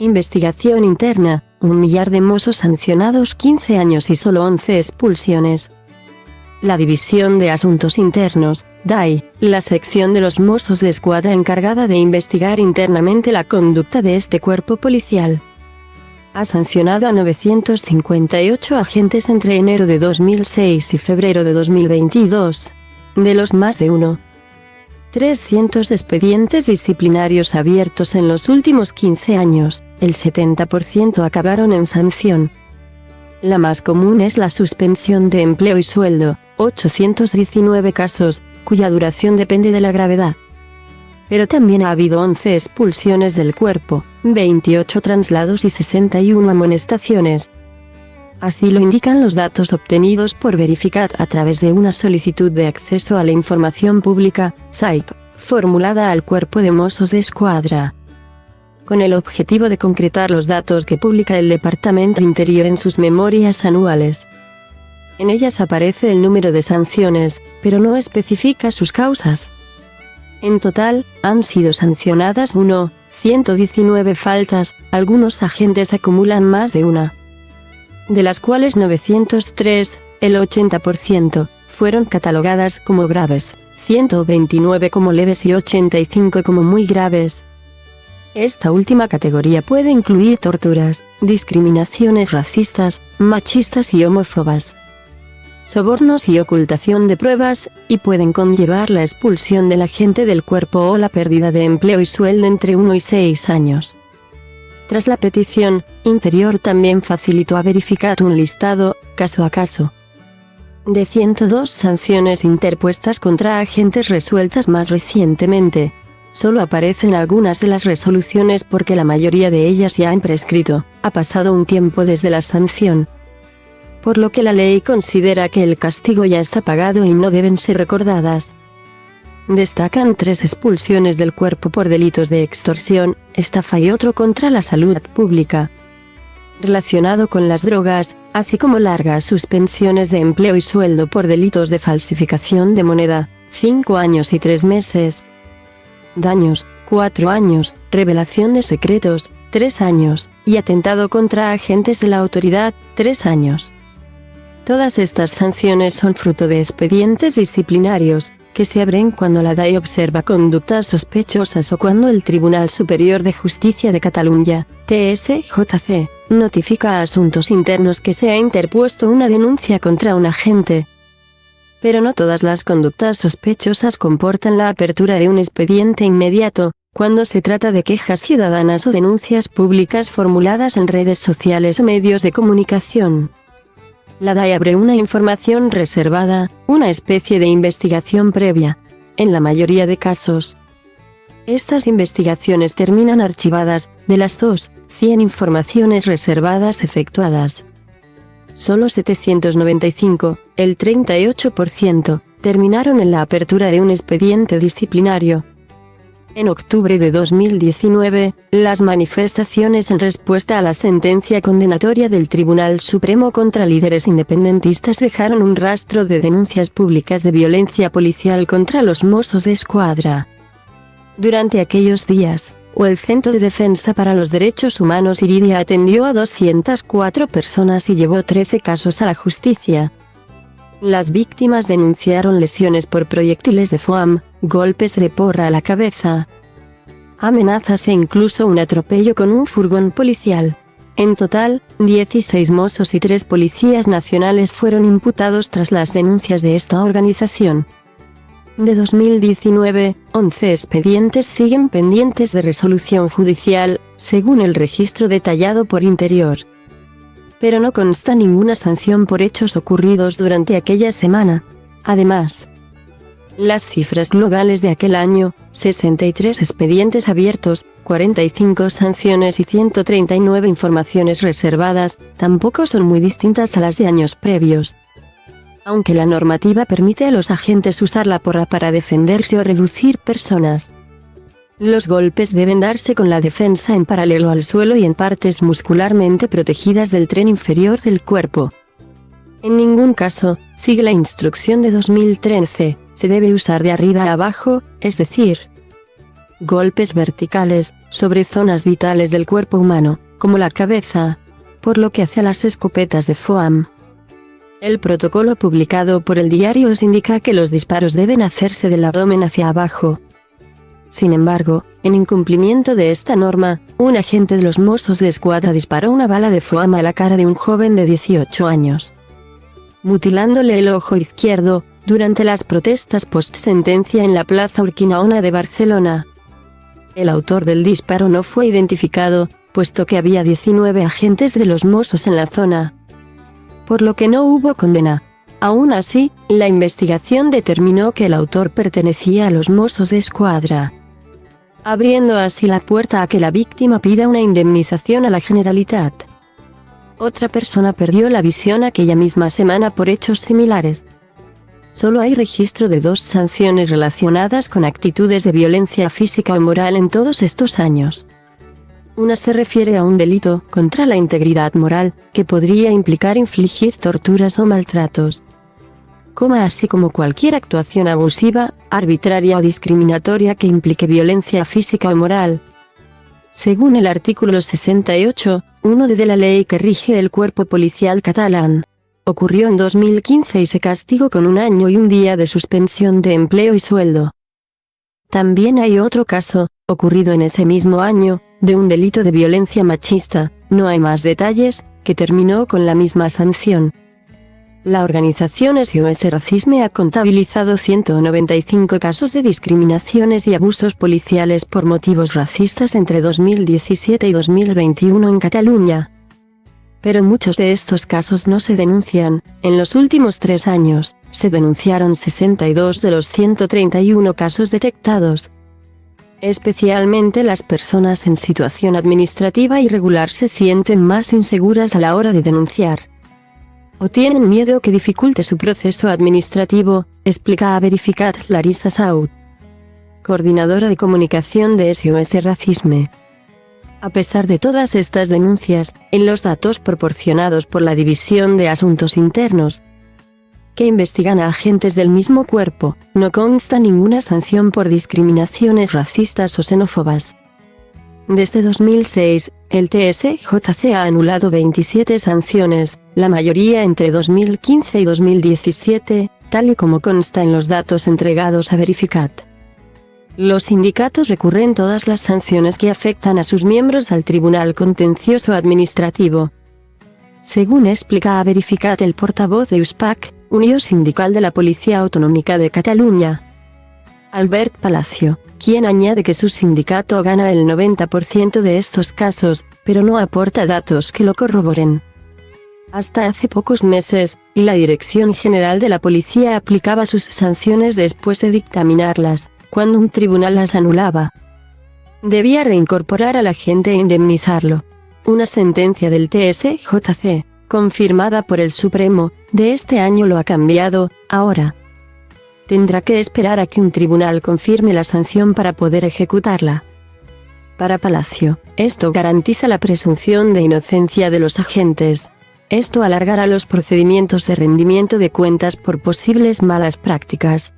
Investigación interna, 1 millar de mozos sancionados 15 años y solo 11 expulsiones. La División de Asuntos Internos, DAI, la sección de los Mossos de Escuadra encargada de investigar internamente la conducta de este cuerpo policial, ha sancionado a 958 agentes entre enero de 2006 y febrero de 2022. De los más de 1.300 expedientes disciplinarios abiertos en los últimos 15 años, el 70% acabaron en sanción. La más común es la suspensión de empleo y sueldo, 819 casos, cuya duración depende de la gravedad. Pero también ha habido 11 expulsiones del cuerpo, 28 traslados y 61 amonestaciones. Así lo indican los datos obtenidos por Verificat a través de una solicitud de acceso a la información pública, SAIP, formulada al Cuerpo de Mossos de Escuadra, con el objetivo de concretar los datos que publica el Departamento de Interior en sus memorias anuales. En ellas aparece el número de sanciones, pero no especifica sus causas. En total, han sido sancionadas 119 faltas, algunos agentes acumulan más de una, de las cuales 903, el 80%, fueron catalogadas como graves, 129 como leves y 85 como muy graves. Esta última categoría puede incluir torturas, discriminaciones racistas, machistas y homófobas, sobornos y ocultación de pruebas, y pueden conllevar la expulsión del agente del cuerpo o la pérdida de empleo y sueldo entre 1 y 6 años. Tras la petición, Interior también facilitó a Verificat un listado, caso a caso, de 102 sanciones interpuestas contra agentes resueltas más recientemente. Solo aparecen algunas de las resoluciones porque la mayoría de ellas ya han prescrito, ha pasado un tiempo desde la sanción, por lo que la ley considera que el castigo ya está pagado y no deben ser recordadas. Destacan 3 expulsiones del cuerpo por delitos de extorsión, estafa y otro contra la salud pública, relacionado con las drogas, así como largas suspensiones de empleo y sueldo por delitos de falsificación de moneda, 5 años y 3 meses. Daños, 4 años, revelación de secretos, 3 años, y atentado contra agentes de la autoridad, 3 años. Todas estas sanciones son fruto de expedientes disciplinarios, que se abren cuando la DAI observa conductas sospechosas o cuando el Tribunal Superior de Justicia de Cataluña, TSJC, notifica a Asuntos Internos que se ha interpuesto una denuncia contra un agente. Pero no todas las conductas sospechosas comportan la apertura de un expediente inmediato, cuando se trata de quejas ciudadanas o denuncias públicas formuladas en redes sociales o medios de comunicación. La DAI abre una información reservada, una especie de investigación previa. En la mayoría de casos, estas investigaciones terminan archivadas. De las 100 informaciones reservadas efectuadas, solo 795, el 38%, terminaron en la apertura de un expediente disciplinario. En octubre de 2019, las manifestaciones en respuesta a la sentencia condenatoria del Tribunal Supremo contra líderes independentistas dejaron un rastro de denuncias públicas de violencia policial contra los Mossos de Escuadra. Durante aquellos días, el Centro de Defensa para los Derechos Humanos Iridia atendió a 204 personas y llevó 13 casos a la justicia. Las víctimas denunciaron lesiones por proyectiles de foam, golpes de porra a la cabeza, amenazas e incluso un atropello con un furgón policial. En total, 16 mozos y 3 policías nacionales fueron imputados tras las denuncias de esta organización. De 2019, 11 expedientes siguen pendientes de resolución judicial, según el registro detallado por Interior. Pero no consta ninguna sanción por hechos ocurridos durante aquella semana. Además, las cifras globales de aquel año, 63 expedientes abiertos, 45 sanciones y 139 informaciones reservadas, tampoco son muy distintas a las de años previos. Aunque la normativa permite a los agentes usar la porra para defenderse o reducir personas, los golpes deben darse con la defensa en paralelo al suelo y en partes muscularmente protegidas del tren inferior del cuerpo. En ningún caso, sigue la instrucción de 2013, se debe usar de arriba a abajo, es decir, golpes verticales, sobre zonas vitales del cuerpo humano, como la cabeza, por lo que hace a las escopetas de foam. El protocolo publicado por el diario OS indica que los disparos deben hacerse del abdomen hacia abajo. Sin embargo, en incumplimiento de esta norma, un agente de los Mossos de Escuadra disparó una bala de foam a la cara de un joven de 18 años, mutilándole el ojo izquierdo, durante las protestas post-sentencia en la Plaza Urquinaona de Barcelona. El autor del disparo no fue identificado, puesto que había 19 agentes de los Mossos en la zona, por lo que no hubo condena. Aún así, la investigación determinó que el autor pertenecía a los Mossos de Escuadra, abriendo así la puerta a que la víctima pida una indemnización a la Generalitat. Otra persona perdió la visión aquella misma semana por hechos similares. Solo hay registro de 2 sanciones relacionadas con actitudes de violencia física o moral en todos estos años. Una se refiere a un delito contra la integridad moral, que podría implicar infligir torturas o maltratos, así como cualquier actuación abusiva, arbitraria o discriminatoria que implique violencia física o moral. Según el artículo 68.1 de la ley que rige el cuerpo policial catalán, ocurrió en 2015 y se castigó con 1 año y 1 día de suspensión de empleo y sueldo. También hay otro caso, ocurrido en ese mismo año, de un delito de violencia machista, no hay más detalles, que terminó con la misma sanción. La organización SOS Racisme ha contabilizado 195 casos de discriminaciones y abusos policiales por motivos racistas entre 2017 y 2021 en Cataluña. Pero muchos de estos casos no se denuncian. En los últimos 3 años, se denunciaron 62 de los 131 casos detectados. Especialmente las personas en situación administrativa irregular se sienten más inseguras a la hora de denunciar, o tienen miedo que dificulte su proceso administrativo, explica a Verificat Larissa Saud, coordinadora de comunicación de SOS Racisme. A pesar de todas estas denuncias, en los datos proporcionados por la División de Asuntos Internos, que investigan a agentes del mismo cuerpo, no consta ninguna sanción por discriminaciones racistas o xenófobas. Desde 2006, el TSJC ha anulado 27 sanciones, la mayoría entre 2015 y 2017, tal y como consta en los datos entregados a Verificat. Los sindicatos recurren todas las sanciones que afectan a sus miembros al Tribunal Contencioso Administrativo. Según explica a Verificat el portavoz de USPAC, Unió Sindical de la Policía Autonómica de Cataluña, Albert Palacio, quien añade que su sindicato gana el 90% de estos casos, pero no aporta datos que lo corroboren. Hasta hace pocos meses, la Dirección General de la Policía aplicaba sus sanciones después de dictaminarlas, cuando un tribunal las anulaba. Debía reincorporar al agente e indemnizarlo. Una sentencia del TSJC, confirmada por el Supremo, de este año lo ha cambiado. Ahora tendrá que esperar a que un tribunal confirme la sanción para poder ejecutarla. Para Palacio, esto garantiza la presunción de inocencia de los agentes. Esto alargará los procedimientos de rendimiento de cuentas por posibles malas prácticas.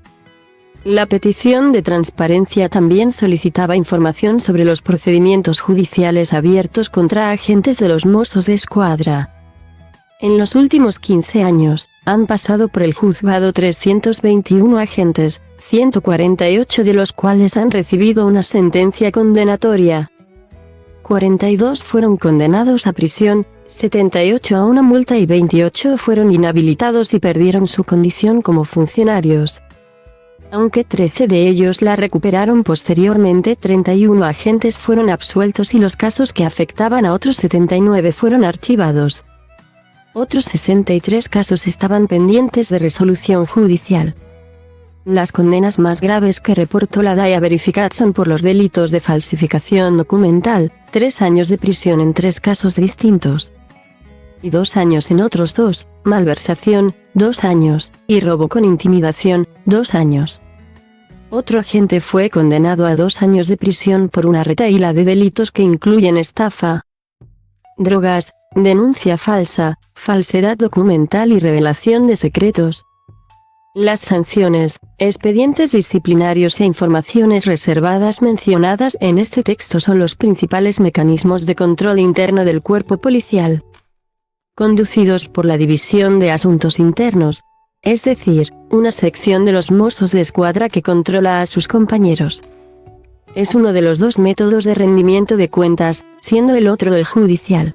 La petición de transparencia también solicitaba información sobre los procedimientos judiciales abiertos contra agentes de los Mossos de Escuadra. En los últimos 15 años, han pasado por el juzgado 321 agentes, 148 de los cuales han recibido una sentencia condenatoria. 42 fueron condenados a prisión, 78 a una multa y 28 fueron inhabilitados y perdieron su condición como funcionarios. Aunque 13 de ellos la recuperaron posteriormente, 31 agentes fueron absueltos y los casos que afectaban a otros 79 fueron archivados. Otros 63 casos estaban pendientes de resolución judicial. Las condenas más graves que reportó la DAE a Verificat son por los delitos de falsificación documental, 3 años de prisión en 3 casos distintos, y 2 años en otros 2, malversación, 2 años, y robo con intimidación, 2 años. Otro agente fue condenado a 2 años de prisión por una retahíla de delitos que incluyen estafa, drogas, denuncia falsa, falsedad documental y revelación de secretos. Las sanciones, expedientes disciplinarios e informaciones reservadas mencionadas en este texto son los principales mecanismos de control interno del cuerpo policial, conducidos por la División de Asuntos Internos, es decir, una sección de los Mossos de Escuadra que controla a sus compañeros. Es uno de los dos métodos de rendimiento de cuentas, siendo el otro el judicial.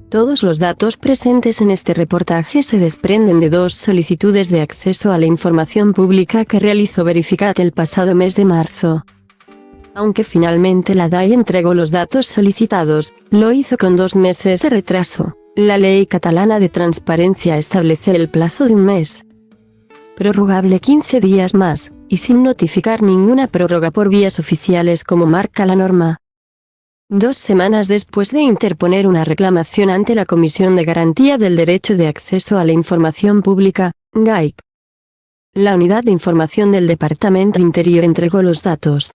Todos los datos presentes en este reportaje se desprenden de dos solicitudes de acceso a la información pública que realizó Verificat el pasado mes de marzo. Aunque finalmente la DAI entregó los datos solicitados, lo hizo con 2 meses de retraso. La ley catalana de transparencia establece el plazo de un mes, prorrogable 15 días más, y sin notificar ninguna prórroga por vías oficiales como marca la norma. 2 semanas después de interponer una reclamación ante la Comisión de Garantía del Derecho de Acceso a la Información Pública, GAIP, la Unidad de Información del Departamento Interior entregó los datos.